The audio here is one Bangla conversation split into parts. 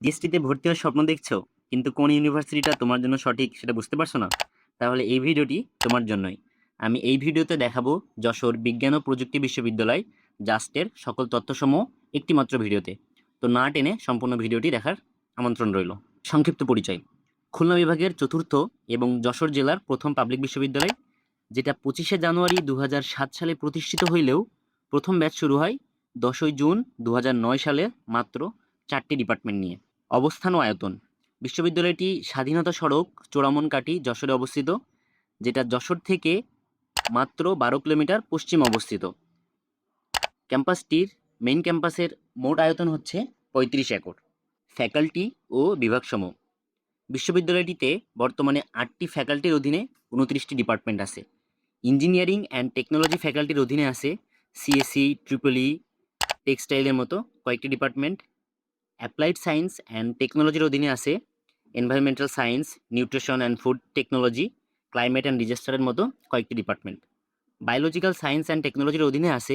জিএসটিতে ভর্তি হওয়ার স্বপ্ন দেখছো, কিন্তু কোন ইউনিভার্সিটিটা তোমার জন্য সঠিক সেটা বুঝতে পারছো না? তাহলে এই ভিডিওটি তোমার জন্যই। আমি এই ভিডিওতে দেখাবো যশোর বিজ্ঞান ও প্রযুক্তি বিশ্ববিদ্যালয় জাস্টের সকল তথ্যসমূহ একটি মাত্র ভিডিওতে। তো না টেনে সম্পূর্ণ ভিডিওটি দেখার আমন্ত্রণ রইল। সংক্ষিপ্ত পরিচয়: খুলনা বিভাগের চতুর্থ এবং যশোর জেলার প্রথম পাবলিক বিশ্ববিদ্যালয়, যেটা 25শে জানুয়ারি 2007 সালে প্রতিষ্ঠিত হইলেও প্রথম ব্যাচ শুরু হয় 10ই জুন 2009 সালে, মাত্র 4টি ডিপার্টমেন্ট নিয়ে। অবস্থান ও আয়তন: বিশ্ববিদ্যালয়টি স্বাধীনতা সড়ক চোরামনকাটি যশোরে অবস্থিত, যেটা যশোর থেকে মাত্র 12 কিলোমিটার পশ্চিমে অবস্থিত। ক্যাম্পাসটির মেইন ক্যাম্পাসের মোট আয়তন হচ্ছে 35 একর। ফ্যাকাল্টি ও বিভাগসমূহ: বিশ্ববিদ্যালয়টিতে বর্তমানে 8টি ফ্যাকাল্টির অধীনে 29টি ডিপার্টমেন্ট আছে। ইঞ্জিনিয়ারিং অ্যান্ড টেকনোলজি ফ্যাকাল্টির অধীনে আছে সিএসসি, ট্রিপল-ই, টেক্সটাইলের মতো কয়েকটি ডিপার্টমেন্ট। অ্যাপ্লাইড সায়েন্স অ্যান্ড টেকনোলজির অধীনে আছে environmental science, nutrition and food technology, climate and ডিজাস্টারের মতো কয়েকটি ডিপার্টমেন্ট। বায়োলজিক্যাল সায়েন্স অ্যান্ড টেকনোলজির অধীনে আছে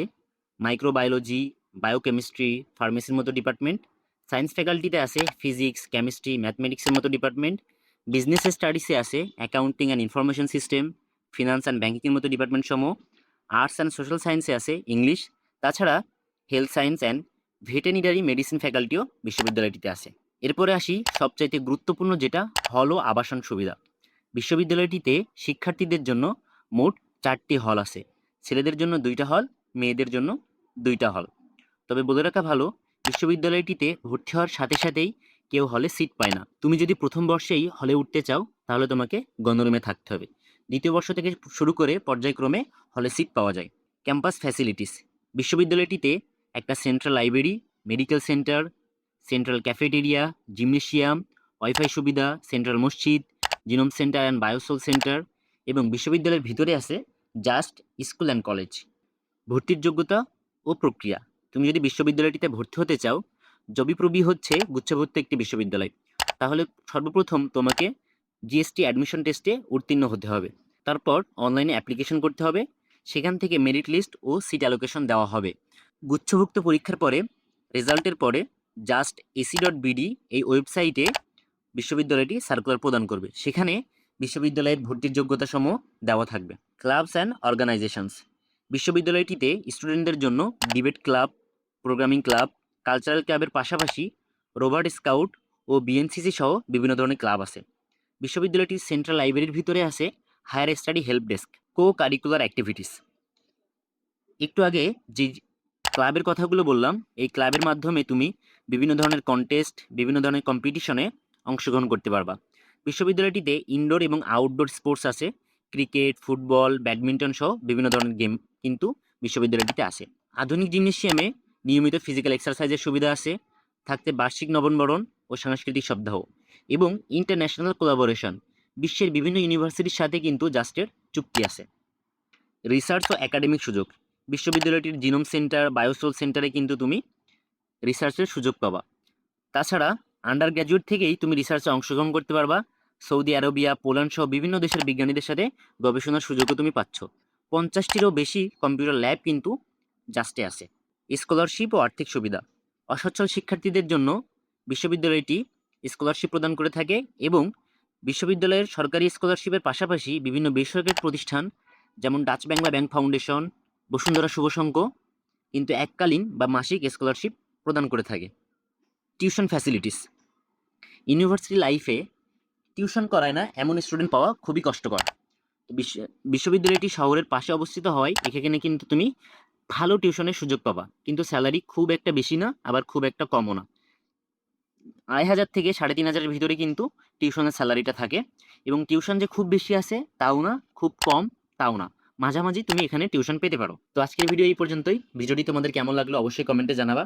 মাইক্রোবায়োলজি, বায়োকেমিস্ট্রি, ফার্মেসির মতো ডিপার্টমেন্ট। সায়েন্স ফ্যাকাল্টিতে আছে ফিজিক্স, কেমিস্ট্রি, ম্যাথমেটিক্সের মতো ডিপার্টমেন্ট। বিজনেস স্টাডিসে আছে accounting and information system, finance and ব্যাংকিংয়ের মতো ডিপার্টমেন্ট সমূহ। আর্টস অ্যান্ড সোশ্যাল সায়েন্সে আছে ইংলিশ। তাছাড়া health science and veterinary medicine ফ্যাকাল্টিও বিশ্ববিদ্যালয়টিতে আছে। এরপরে আসি সবচাইতে গুরুত্বপূর্ণ, যেটা হল ও আবাসন সুবিধা। বিশ্ববিদ্যালয়টিতে শিক্ষার্থীদের জন্য মোট 4টি হল আছে। ছেলেদের জন্য 2টা হল, মেয়েদের জন্য 2টা হল। তবে বলে রাখা ভালো, বিশ্ববিদ্যালয়টিতে ভর্তি হওয়ার সাথে সাথেই কেউ হলে সিট পায় না। তুমি যদি প্রথম বর্ষেই হলে উঠতে চাও তাহলে তোমাকে গণরুমে থাকতে হবে। দ্বিতীয় বর্ষ থেকে শুরু করে পর্যায়ক্রমে হলে সিট পাওয়া যায়। ক্যাম্পাস ফ্যাসিলিটিস: বিশ্ববিদ্যালয়টিতে একটা central library, medical centre, central cafeteria, gymnasium, wifi সুবিধা, সেন্ট্রাল মসজিদ, জিনোম সেন্টার অ্যান্ড বায়োসোল সেন্টার, এবং বিশ্ববিদ্যালয়ের ভিতরে আছে জাস্ট স্কুল অ্যান্ড কলেজ। ভর্তির যোগ্যতা ও প্রক্রিয়া: তুমি যদি বিশ্ববিদ্যালয়টিতে ভর্তি হতে চাও, জবিপ্রবি হচ্ছে গুচ্ছভর্তি একটি বিশ্ববিদ্যালয়, তাহলে সর্বপ্রথম তোমাকে জিএসটি অ্যাডমিশন টেস্টে উত্তীর্ণ হতে হবে। তারপর অনলাইনে অ্যাপ্লিকেশন করতে হবে, সেখান থেকে মেরিট লিস্ট ও সিট অ্যালোকেশন দেওয়া হবে। গুচ্ছভুক্ত পরীক্ষার পরে, রেজাল্টের পরে জাস্ট এসি.বিডি এই ওয়েবসাইটে বিশ্ববিদ্যালয়টি সার্কুলার প্রদান করবে, সেখানে বিশ্ববিদ্যালয়ের ভর্তির যোগ্যতা সমূহ দেওয়া থাকবে। ক্লাবস অ্যান্ড অর্গানাইজেশনস: বিশ্ববিদ্যালয়টিতে স্টুডেন্টদের জন্য debate club, programming club, cultural ক্লাবের পাশাপাশি রোভার্ট স্কাউট ও বিএনসিসি সহ বিভিন্ন ধরনের ক্লাব আছে। বিশ্ববিদ্যালয়টির সেন্ট্রাল লাইব্রেরির ভিতরে আছে higher study help desk, co curricular activities. একটু আগে যে ক্লাবের কথাগুলো বললাম, এই ক্লাবের মাধ্যমে তুমি বিভিন্ন ধরনের কন্টেস্ট, বিভিন্ন ধরনের কম্পিটিশনে অংশগ্রহণ করতে পারবা। বিশ্ববিদ্যালয়টিতে ইনডোর এবং আউটডোর স্পোর্টস আছে, ক্রিকেট, ফুটবল, ব্যাডমিন্টন সহ বিভিন্ন ধরনের গেম কিন্তু বিশ্ববিদ্যালয়টিতে আছে। আধুনিক জিমনেশিয়ামে নিয়মিত ফিজিক্যাল এক্সারসাইজের সুবিধা আছে, থাকতে বার্ষিক নবনবরণ ও সাংস্কৃতিক সপ্তাহ এবং ইন্টারন্যাশনাল কোলাবোরেশন। বিশ্বের বিভিন্ন ইউনিভার্সিটির সাথে কিন্তু জাস্টের চুক্তি আছে। রিসার্চ ও একাডেমিক সুযোগ: বিশ্ববিদ্যালয়টির জিনোম সেন্টার, বায়োসোল সেন্টারে কিন্তু তুমি রিসার্চের সুযোগ পাবা। তাছাড়া আন্ডার গ্র্যাজুয়েট থেকেই তুমি রিসার্চে অংশগ্রহণ করতে পারবা। সৌদি আরবিয়া, পোল্যান্ড সহ বিভিন্ন দেশের বিজ্ঞানীদের সাথে গবেষণার সুযোগও তুমি পাচ্ছ। 50টিরও বেশি কম্পিউটার ল্যাব কিন্তু জাস্টে আছে। স্কলারশিপ ও আর্থিক সুবিধা: অসচ্ছল শিক্ষার্থীদের জন্য বিশ্ববিদ্যালয়টি স্কলারশিপ প্রদান করে থাকে, এবং বিশ্ববিদ্যালয়ের সরকারি স্কলারশিপের পাশাপাশি বিভিন্ন বেসরকারি প্রতিষ্ঠান যেমন Dutch Bangla bank foundation, Bashundhara Shuvosangho কিন্তু এককালীন বা মাসিক স্কলারশিপ প্রদান করে থাকে। টিউশন ফ্যাসিলিটিস: ইউনিভার্সিটি লাইফে টিউশন করায় না এমন স্টুডেন্ট পাওয়া খুবই কষ্টকর। তো বিশ্ববিদ্যালয়টি শহরের পাশে অবস্থিত হয়, এখানে কিন্তু তুমি ভালো টিউশনের সুযোগ পাবা, কিন্তু স্যালারি খুব একটা বেশি না, আবার খুব একটা কমও না। 2,500 থেকে 3,500-এর ভিতরে কিন্তু টিউশনের স্যালারিটা থাকে, এবং টিউশন যে খুব বেশি আছে তাও না, খুব কম তাও না, মাঝামাঝি তুমি এখানে টিউশন পেতে পারো। তো আজকের ভিডিও এই পর্যন্তই। ভিডিওটি তোমাদের কেমন লাগলো অবশ্যই কমেন্টে জানাবা।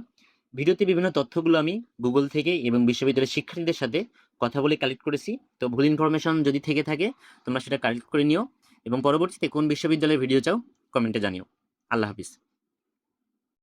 ভিডিওতে বিভিন্ন তথ্যগুলো আমি গুগল থেকে এবং বিশ্ববিদ্যালয়ের শিক্ষার্থীদের সাথে কথা বলে কালেক্ট করেছি। তো ভুল ইনফরমেশন যদি থেকে থাকে তোমরা সেটা কালেক্ট করে নিও, এবং পরবর্তীতে কোন বিশ্ববিদ্যালয়ের ভিডিও চাও কমেন্টে জানিও। আল্লাহ হাফিজ।